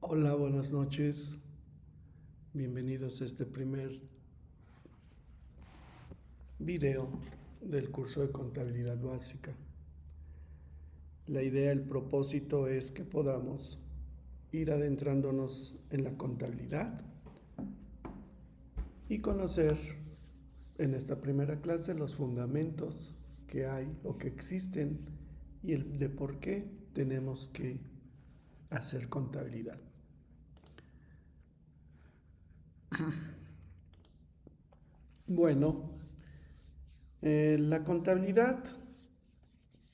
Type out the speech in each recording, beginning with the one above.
Hola, buenas noches. Bienvenidos a este primer video del curso de contabilidad básica. La idea, el propósito es que podamos ir adentrándonos en la contabilidad y conocer en esta primera clase los fundamentos que hay o que existen y el de por qué tenemos que hacer contabilidad. Bueno, la contabilidad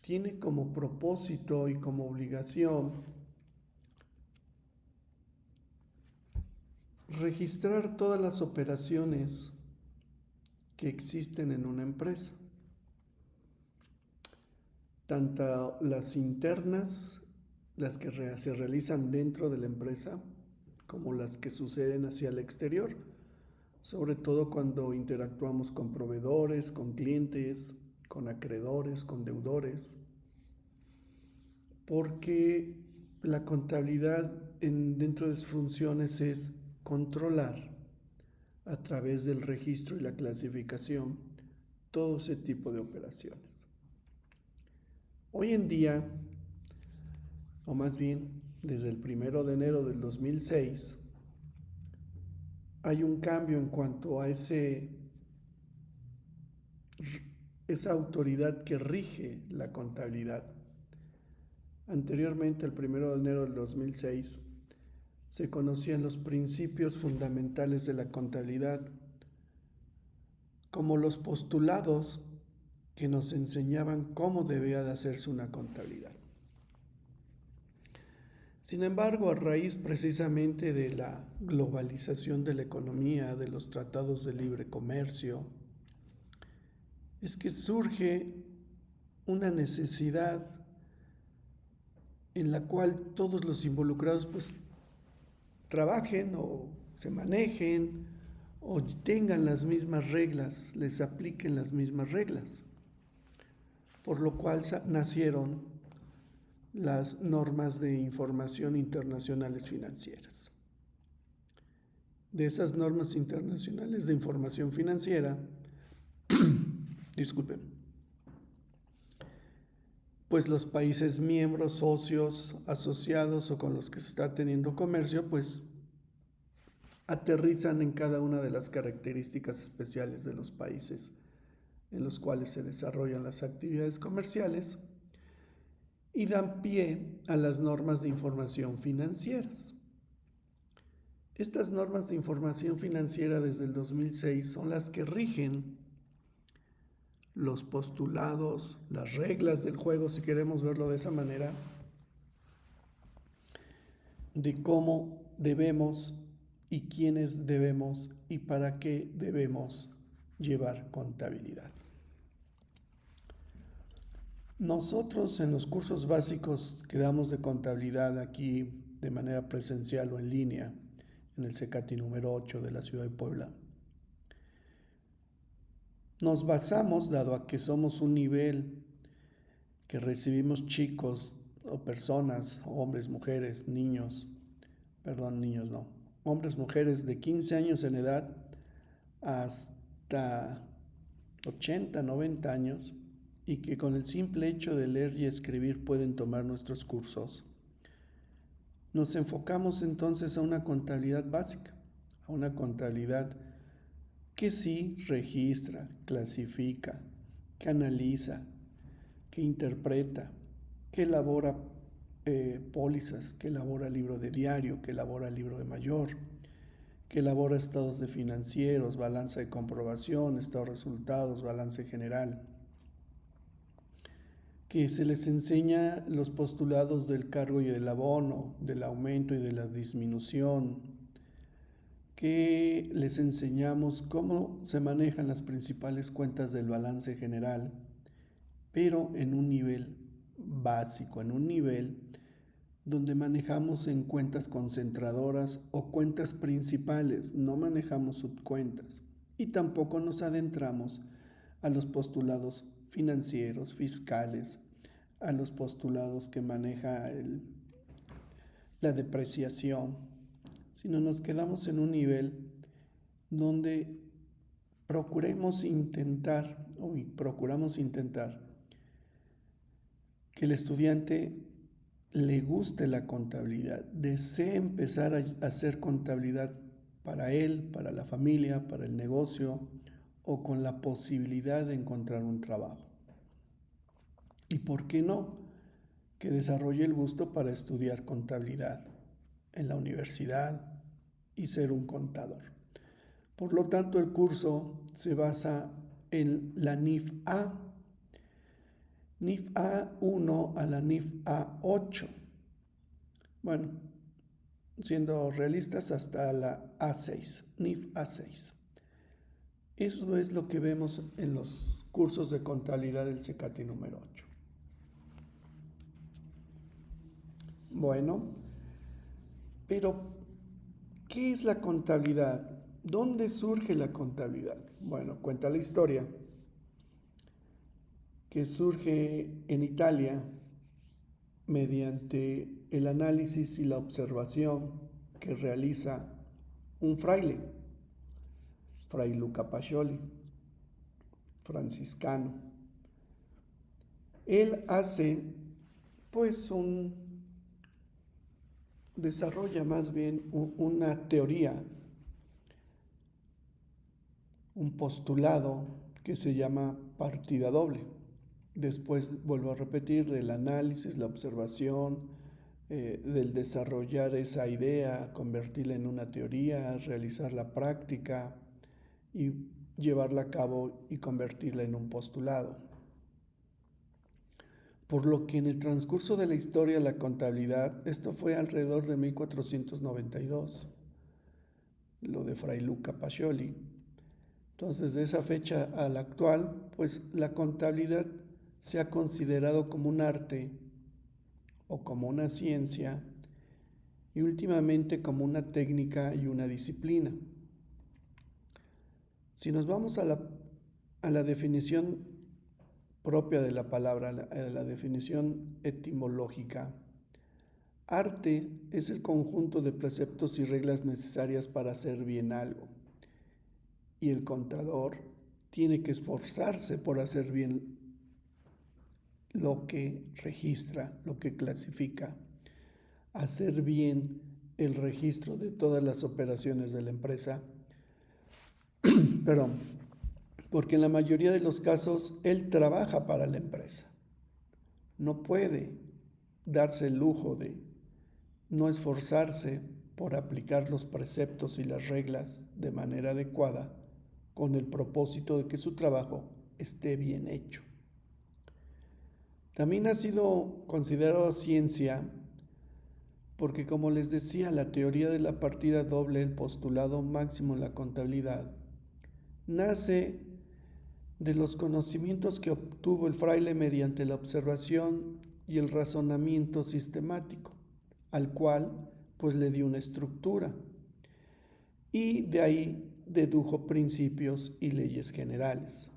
tiene como propósito y como obligación registrar todas las operaciones que existen en una empresa, tanto las internas, las que se realizan dentro de la empresa, como las que suceden hacia el exterior, sobre todo cuando interactuamos con proveedores, con clientes, con acreedores, con deudores, porque la contabilidad dentro de sus funciones es controlar a través del registro y la clasificación todo ese tipo de operaciones. Hoy en día, o más bien desde el 1 de enero del 2006, hay un cambio en cuanto a esa autoridad que rige la contabilidad. Anteriormente, el 1 de enero del 2006, se conocían los principios fundamentales de la contabilidad, como los postulados que nos enseñaban cómo debía de hacerse una contabilidad. Sin embargo, a raíz precisamente de la globalización de la economía, de los tratados de libre comercio, es que surge una necesidad en la cual todos los involucrados pues trabajen o se manejen o tengan las mismas reglas, les apliquen las mismas reglas, por lo cual nacieron las normas de información internacionales financieras. De esas normas internacionales de información financiera, disculpen, pues los países miembros, socios, asociados o con los que se está teniendo comercio, pues aterrizan en cada una de las características especiales de los países en los cuales se desarrollan las actividades comerciales y dan pie a las normas de información financieras. Estas normas de información financiera desde el 2006 son las que rigen los postulados, las reglas del juego, si queremos verlo de esa manera, de cómo debemos y quiénes debemos y para qué debemos llevar contabilidad. Nosotros en los cursos básicos que damos de contabilidad aquí de manera presencial o en línea, en el CECATI número 8 de la ciudad de Puebla, nos basamos, dado a que somos un nivel que recibimos chicos o personas, hombres, mujeres, niños no, hombres, mujeres de 15 años en edad hasta 80, 90 años, y que con el simple hecho de leer y escribir pueden tomar nuestros cursos. Nos enfocamos entonces a una contabilidad básica, a una contabilidad que sí registra, clasifica, que analiza, que interpreta, que elabora pólizas, que elabora libro de diario, que elabora libro de mayor, que elabora estados de financieros, balanza de comprobación, estado de resultados, balance general, que se les enseña los postulados del cargo y del abono, del aumento y de la disminución, que les enseñamos cómo se manejan las principales cuentas del balance general, pero en un nivel básico, en un nivel donde manejamos en cuentas concentradoras o cuentas principales, no manejamos subcuentas y tampoco nos adentramos a los postulados financieros, fiscales, a los postulados que maneja la depreciación, sino nos quedamos en un nivel donde procuramos intentar que el estudiante le guste la contabilidad, desee empezar a hacer contabilidad para él, para la familia, para el negocio o con la posibilidad de encontrar un trabajo. ¿Y por qué no? Que desarrolle el gusto para estudiar contabilidad en la universidad y ser un contador. Por lo tanto, el curso se basa en la NIF A, NIF A1 a la NIF A8. Bueno, siendo realistas, hasta la A6, NIF A6. Eso es lo que vemos en los cursos de contabilidad del CECATI número 8. Bueno, pero ¿qué es la contabilidad? ¿Dónde surge la contabilidad? Bueno, cuenta la historia que surge en Italia mediante el análisis y la observación que realiza un fraile, Fray Luca Pacioli, franciscano. Él desarrolla más bien una teoría, un postulado que se llama partida doble. Después, vuelvo a repetir, del análisis, la observación, del desarrollar esa idea, convertirla en una teoría, realizar la práctica y llevarla a cabo y convertirla en un postulado. Por lo que en el transcurso de la historia de la contabilidad, esto fue alrededor de 1492, lo de Fray Luca Pacioli. Entonces, de esa fecha a la actual, pues la contabilidad se ha considerado como un arte o como una ciencia y últimamente como una técnica y una disciplina. Si nos vamos a la definición propia de la palabra, a la definición etimológica, arte es el conjunto de preceptos y reglas necesarias para hacer bien algo. Y el contador tiene que esforzarse por hacer bien lo que registra, lo que clasifica, hacer bien el registro de todas las operaciones de la empresa, porque en la mayoría de los casos él trabaja para la empresa. No puede darse el lujo de no esforzarse por aplicar los preceptos y las reglas de manera adecuada con el propósito de que su trabajo esté bien hecho. También ha sido considerado ciencia porque, como les decía, la teoría de la partida doble, el postulado máximo en la contabilidad, nace de los conocimientos que obtuvo el fraile mediante la observación y el razonamiento sistemático, al cual pues le dio una estructura y de ahí dedujo principios y leyes generales.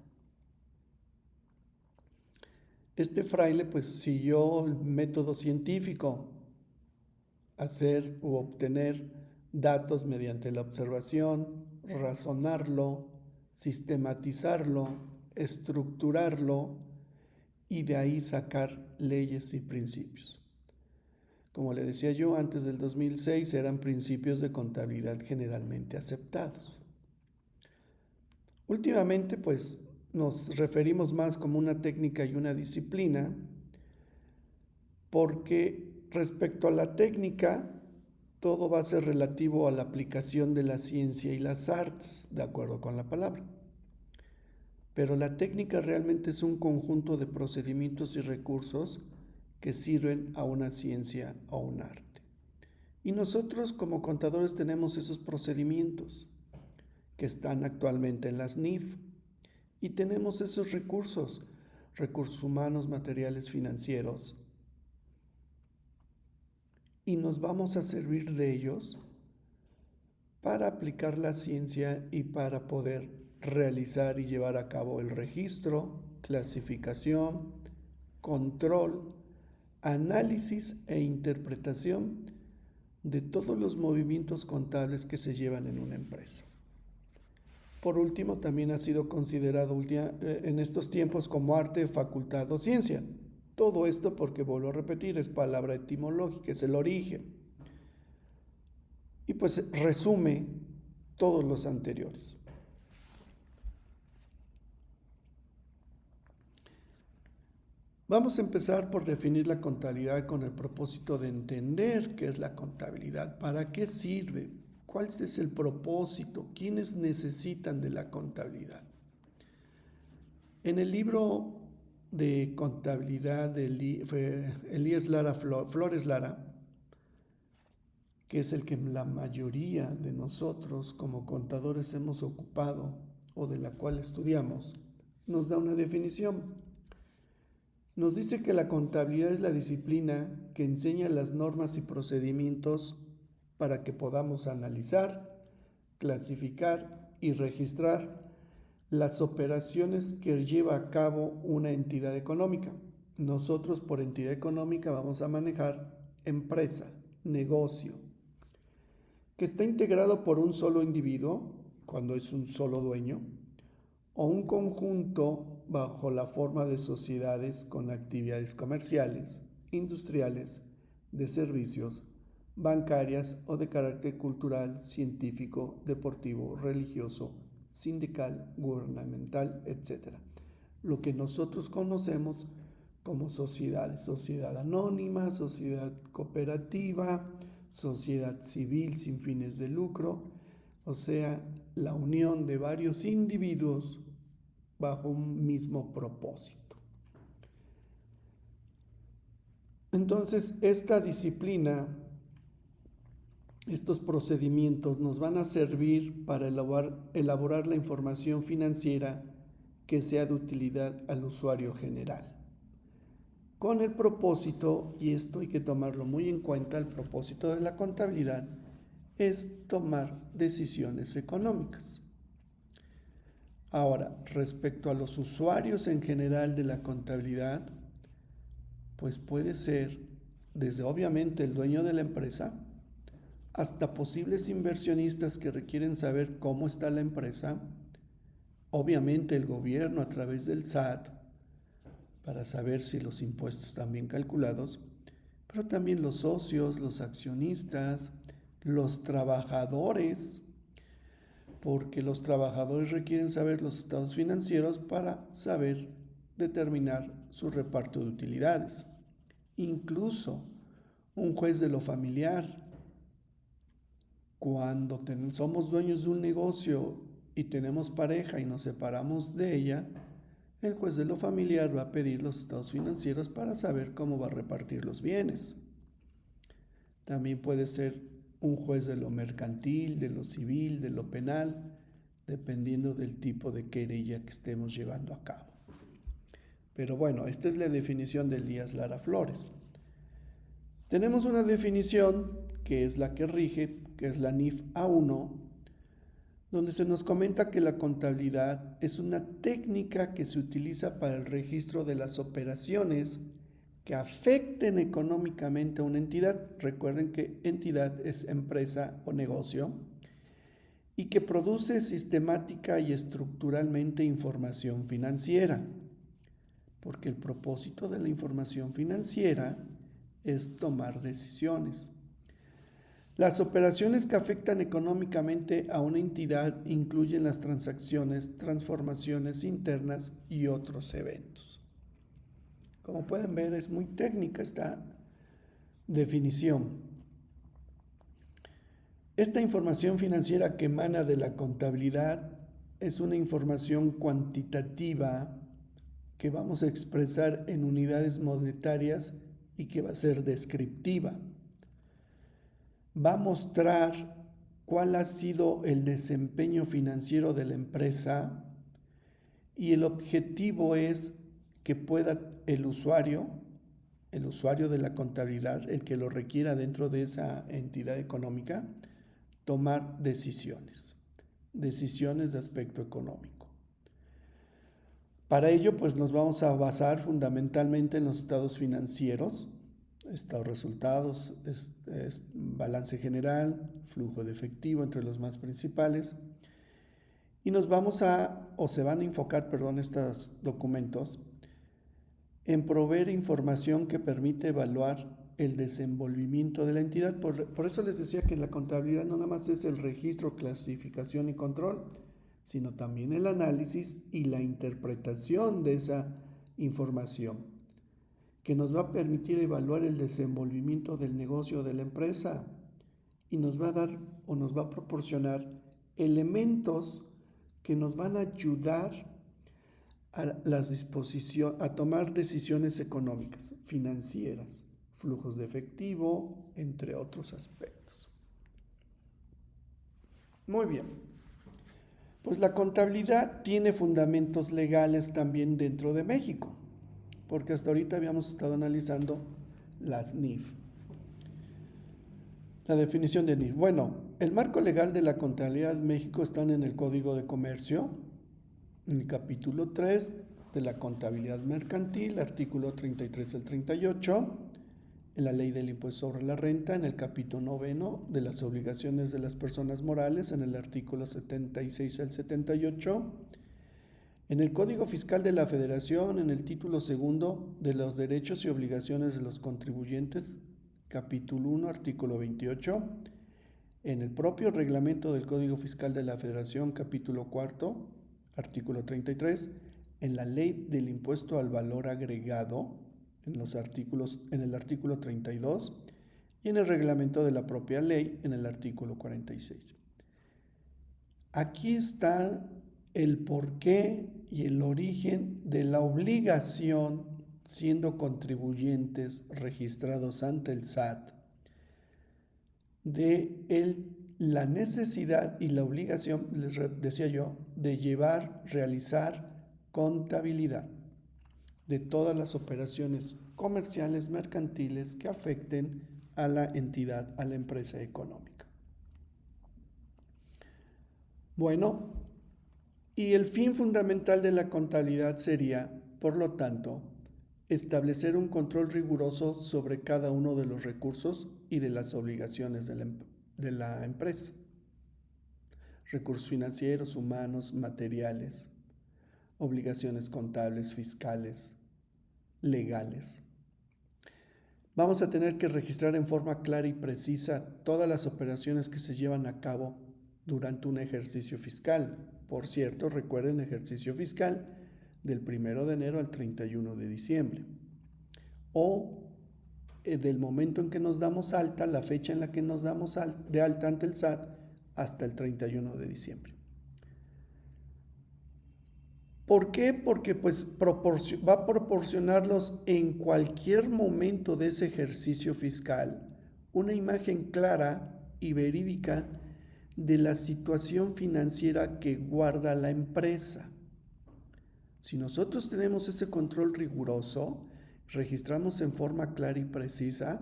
Este fraile pues siguió el método científico, hacer u obtener datos mediante la observación, razonarlo, sistematizarlo, estructurarlo y de ahí sacar leyes y principios. Como le decía yo, antes del 2006 eran principios de contabilidad generalmente aceptados. Últimamente, pues, nos referimos más como una técnica y una disciplina, porque respecto a la técnica, todo va a ser relativo a la aplicación de la ciencia y las artes, de acuerdo con la palabra. Pero la técnica realmente es un conjunto de procedimientos y recursos que sirven a una ciencia o un arte. Y nosotros como contadores tenemos esos procedimientos que están actualmente en las NIF y tenemos esos recursos humanos, materiales, financieros, y nos vamos a servir de ellos para aplicar la ciencia y para poder realizar y llevar a cabo el registro, clasificación, control, análisis e interpretación de todos los movimientos contables que se llevan en una empresa. Por último, también ha sido considerado en estos tiempos como arte, facultad o ciencia. Todo esto porque, vuelvo a repetir, es palabra etimológica, es el origen. Y pues resume todos los anteriores. Vamos a empezar por definir la contabilidad con el propósito de entender qué es la contabilidad, para qué sirve, cuál es el propósito, quiénes necesitan de la contabilidad. En el libro de contabilidad de Elías Flores Lara, que es el que la mayoría de nosotros como contadores hemos ocupado o de la cual estudiamos, nos da una definición. Nos dice que la contabilidad es la disciplina que enseña las normas y procedimientos para que podamos analizar, clasificar y registrar las operaciones que lleva a cabo una entidad económica. Nosotros por entidad económica vamos a manejar empresa, negocio, que está integrado por un solo individuo, cuando es un solo dueño, o un conjunto bajo la forma de sociedades con actividades comerciales, industriales, de servicios, bancarias o de carácter cultural, científico, deportivo, religioso, sindical, gubernamental, etc. Lo que nosotros conocemos como sociedades: sociedad anónima, sociedad cooperativa, sociedad civil sin fines de lucro, o sea, la unión de varios individuos bajo un mismo propósito. Entonces, esta disciplina, estos procedimientos nos van a servir para elaborar la información financiera que sea de utilidad al usuario general. Con el propósito, y esto hay que tomarlo muy en cuenta, el propósito de la contabilidad es tomar decisiones económicas. Ahora, respecto a los usuarios en general de la contabilidad, pues puede ser desde obviamente el dueño de la empresa hasta posibles inversionistas que requieren saber cómo está la empresa, obviamente el gobierno a través del SAT para saber si los impuestos están bien calculados, pero también los socios, los accionistas, los trabajadores, porque los trabajadores requieren saber los estados financieros para saber determinar su reparto de utilidades. Incluso un juez de lo familiar, cuando somos dueños de un negocio y tenemos pareja y nos separamos de ella, el juez de lo familiar va a pedir los estados financieros para saber cómo va a repartir los bienes. También puede ser un juez de lo mercantil, de lo civil, de lo penal, dependiendo del tipo de querella que estemos llevando a cabo. Pero bueno, esta es la definición de Elías Lara Flores. Tenemos una definición que es la que rige, que es la NIF A1, donde se nos comenta que la contabilidad es una técnica que se utiliza para el registro de las operaciones que afecten económicamente a una entidad. Recuerden que entidad es empresa o negocio, y que produce sistemática y estructuralmente información financiera, porque el propósito de la información financiera es tomar decisiones. Las operaciones que afectan económicamente a una entidad incluyen las transacciones, transformaciones internas y otros eventos. Como pueden ver, es muy técnica esta definición. Esta información financiera que emana de la contabilidad es una información cuantitativa que vamos a expresar en unidades monetarias y que va a ser descriptiva. Va a mostrar cuál ha sido el desempeño financiero de la empresa, y el objetivo es que pueda el usuario de la contabilidad, el que lo requiera dentro de esa entidad económica, tomar decisiones de aspecto económico. Para ello, pues nos vamos a basar fundamentalmente en los estados financieros, estados resultados, balance general, flujo de efectivo entre los más principales. Y se van a enfocar, estos documentos en proveer información que permite evaluar el desenvolvimiento de la entidad. Por eso les decía que en la contabilidad no nada más es el registro, clasificación y control, sino también el análisis y la interpretación de esa información, que nos va a permitir evaluar el desenvolvimiento del negocio de la empresa y nos va a dar o nos va a proporcionar elementos que nos van a ayudar a tomar decisiones económicas, financieras, flujos de efectivo, entre otros aspectos. Muy bien. Pues la contabilidad tiene fundamentos legales también dentro de México, porque hasta ahorita habíamos estado analizando las NIF. La definición de NIF. Bueno, el marco legal de la contabilidad en México está en el Código de Comercio, en el capítulo 3 de la contabilidad mercantil, artículo 33 al 38, en la ley del impuesto sobre la renta, en el capítulo 9 de las obligaciones de las personas morales, en el artículo 76 al 78, en el Código Fiscal de la Federación, en el título 2 de los derechos y obligaciones de los contribuyentes, capítulo 1, artículo 28, en el propio reglamento del Código Fiscal de la Federación, capítulo 4, artículo 33, en la ley del impuesto al valor agregado, en el artículo 32, y en el reglamento de la propia ley, en el artículo 46. Aquí está el porqué y el origen de la obligación, siendo contribuyentes registrados ante el SAT, de la necesidad y la obligación, les decía yo, de realizar contabilidad de todas las operaciones comerciales, mercantiles que afecten a la entidad, a la empresa económica. Bueno, y el fin fundamental de la contabilidad sería, por lo tanto, establecer un control riguroso sobre cada uno de los recursos y de las obligaciones de la empresa. Recursos financieros, humanos, materiales, obligaciones contables, fiscales, legales. Vamos a tener que registrar en forma clara y precisa todas las operaciones que se llevan a cabo durante un ejercicio fiscal. Por cierto, recuerden, ejercicio fiscal del 1 de enero al 31 de diciembre. O del momento en que nos damos alta, la fecha en la que nos damos de alta ante el SAT, hasta el 31 de diciembre. ¿Por qué? Porque va a proporcionarlos en cualquier momento de ese ejercicio fiscal una imagen clara y verídica de la situación financiera que guarda la empresa. Si nosotros tenemos ese control riguroso, registramos en forma clara y precisa,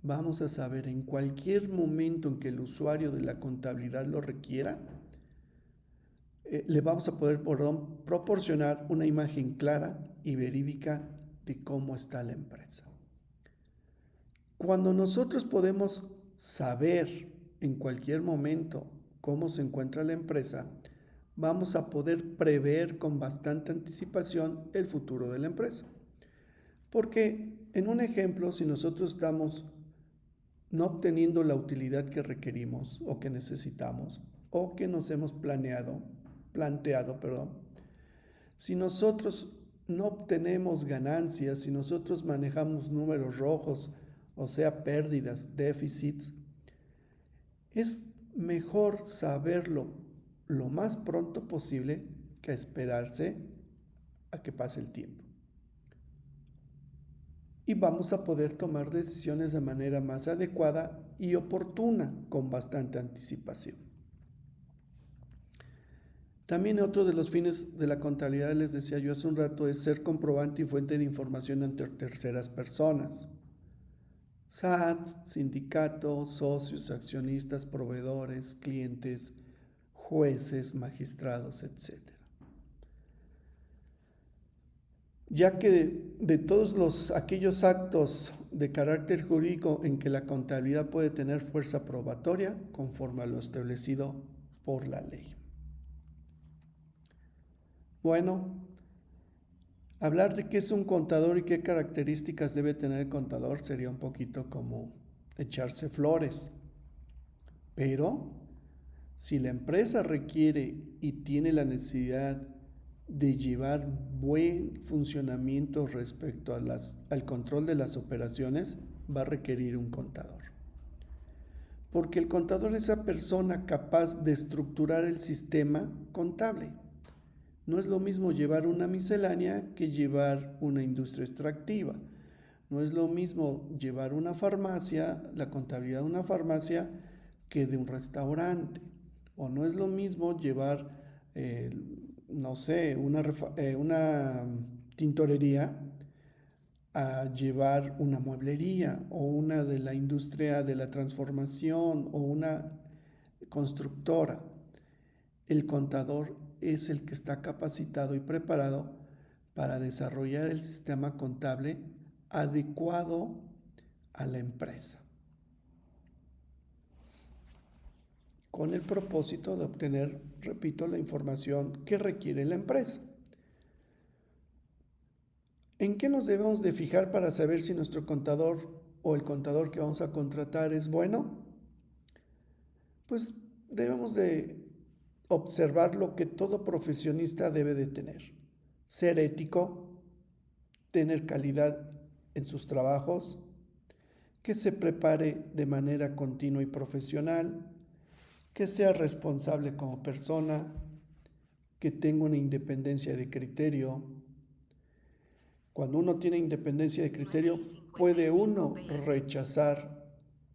vamos a saber en cualquier momento en que el usuario de la contabilidad lo requiera, le vamos a poder proporcionar una imagen clara y verídica de cómo está la empresa. Cuando nosotros podemos saber en cualquier momento cómo se encuentra la empresa, vamos a poder prever con bastante anticipación el futuro de la empresa. Porque en un ejemplo, si nosotros estamos no obteniendo la utilidad que requerimos o que necesitamos o que nos hemos planteado, si nosotros no obtenemos ganancias, si nosotros manejamos números rojos, o sea, pérdidas, déficits, es mejor saberlo lo más pronto posible que esperarse a que pase el tiempo. Y vamos a poder tomar decisiones de manera más adecuada y oportuna, con bastante anticipación. También otro de los fines de la contabilidad, les decía yo hace un rato, es ser comprobante y fuente de información ante terceras personas. SAT, sindicatos, socios, accionistas, proveedores, clientes, jueces, magistrados, etc. ya que de todos aquellos actos de carácter jurídico en que la contabilidad puede tener fuerza probatoria conforme a lo establecido por la ley. Bueno, hablar de qué es un contador y qué características debe tener el contador sería un poquito como echarse flores, pero si la empresa requiere y tiene la necesidad de llevar buen funcionamiento respecto al control de las operaciones, va a requerir un contador. Porque el contador es esa persona capaz de estructurar el sistema contable. No es lo mismo llevar una miscelánea que llevar una industria extractiva. No es lo mismo llevar una farmacia, la contabilidad de una farmacia, que de un restaurante. O no es lo mismo llevar, no sé, una tintorería a llevar una mueblería o una de la industria de la transformación o una constructora. El contador es el que está capacitado y preparado para desarrollar el sistema contable adecuado a la empresa, con el propósito de obtener, repito, la información que requiere la empresa. ¿En qué nos debemos de fijar para saber si nuestro contador o el contador que vamos a contratar es bueno? Pues debemos de observar lo que todo profesionista debe de tener. Ser ético, tener calidad en sus trabajos, que se prepare de manera continua y profesional, que sea responsable como persona, que tenga una independencia de criterio. Cuando uno tiene independencia de criterio, puede uno rechazar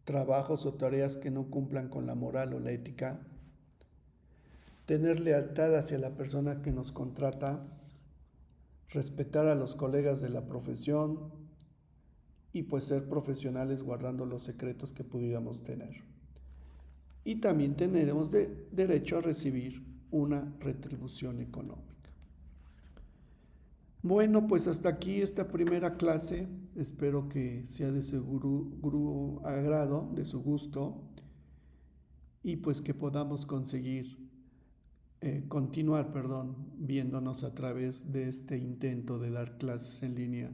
trabajos o tareas que no cumplan con la moral o la ética, tener lealtad hacia la persona que nos contrata, respetar a los colegas de la profesión y pues ser profesionales guardando los secretos que pudiéramos tener. Y también tenemos derecho a recibir una retribución económica. Bueno, pues hasta aquí esta primera clase. Espero que sea de su agrado, de su gusto, y pues que podamos continuar, viéndonos a través de este intento de dar clases en línea,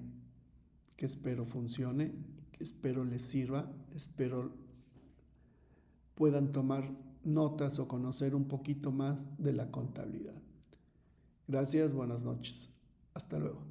que espero funcione, que espero les sirva, espero puedan tomar notas o conocer un poquito más de la contabilidad. Gracias, buenas noches. Hasta luego.